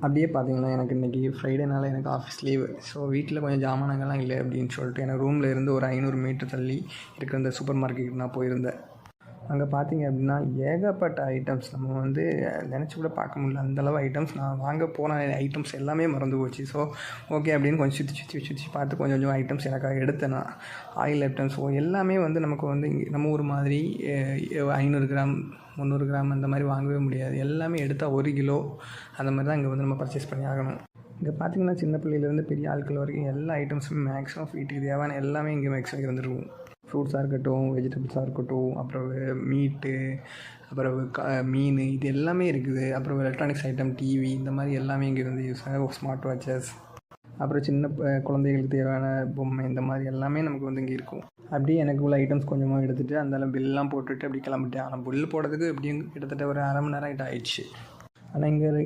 அப்படியே பார்த்தீங்கன்னா எனக்கு இன்றைக்கி ஃப்ரைடேனால எனக்கு ஆஃபீஸ் லீவு. ஸோ வீட்டில் கொஞ்சம் ஜாமானங்கள்லாம் இல்லை அப்படின்னு சொல்லிட்டு எனக்கு ரூமில் இருந்து ஒரு 500 மீட்டர் தள்ளி இருக்கிற இந்த சூப்பர் மார்க்கெட்டுக்கு நான் போயிருந்தேன். அங்கே பார்த்தீங்க அப்படின்னா ஏகப்பட்ட ஐட்டம்ஸ் நம்ம வந்து நினச்சி கூட பார்க்க முடியல. அந்தளவு ஐட்டம்ஸ் நான் வாங்க போன ஐட்டம்ஸ் எல்லாமே மறந்து போச்சு. ஸோ ஓகே அப்படின்னு கொஞ்சம் சுற்றி பார்த்து கொஞ்சம் கொஞ்சம் ஐட்டம்ஸ் எனக்காக எடுத்தேன். நான் ஆயில் ஐட்டம்ஸ் எல்லாமே வந்து நமக்கு வந்து நம்ம ஊர் மாதிரி 500 கிராம் 300 கிராம் அந்த மாதிரி வாங்கவே முடியாது. எல்லாமே எடுத்தால் 1 கிலோ அந்த மாதிரி தான் இங்கே வந்து நம்ம பர்ச்சேஸ் பண்ணி ஆகணும். இங்கே பார்த்திங்கன்னா சின்ன பிள்ளையிலேருந்து பெரிய ஆட்கள் வரைக்கும் எல்லா ஐட்டம்ஸுமே மேக்ஸிமம் வீட்டுக்கு தேவையான எல்லாமே இங்கே மேக்ஸிமம் இருந்துருக்கும். ஃப்ரூட்ஸாக இருக்கட்டும், வெஜிடபிள்ஸாக இருக்கட்டும், அப்புறம் மீட்டு, அப்புறம் மீன், இது எல்லாமே இருக்குது. அப்புறம் எலக்ட்ரானிக்ஸ் ஐட்டம், டிவி, இந்த மாதிரி எல்லாமே இங்கே இருந்து யூஸ் ஆகும். ஸ்மார்ட் வாட்சஸ், அப்புறம் சின்ன குழந்தைகளுக்கு தேவையான பொம்மை, இந்த மாதிரி எல்லாமே நமக்கு வந்து இங்கே இருக்கும். அப்படியே எனக்கு உள்ள ஐட்டம்ஸ் கொஞ்சமாக எடுத்துகிட்டு அந்த பில்லாம் போட்டுட்டு அப்படி கிளம்பிட்டேன். ஆனால் பில் போடுறதுக்கு எப்படியும் கிட்டத்தட்ட ஒரு 1/2 மணி நேரம் ஆயிடுச்சு. ஆனால் இங்கே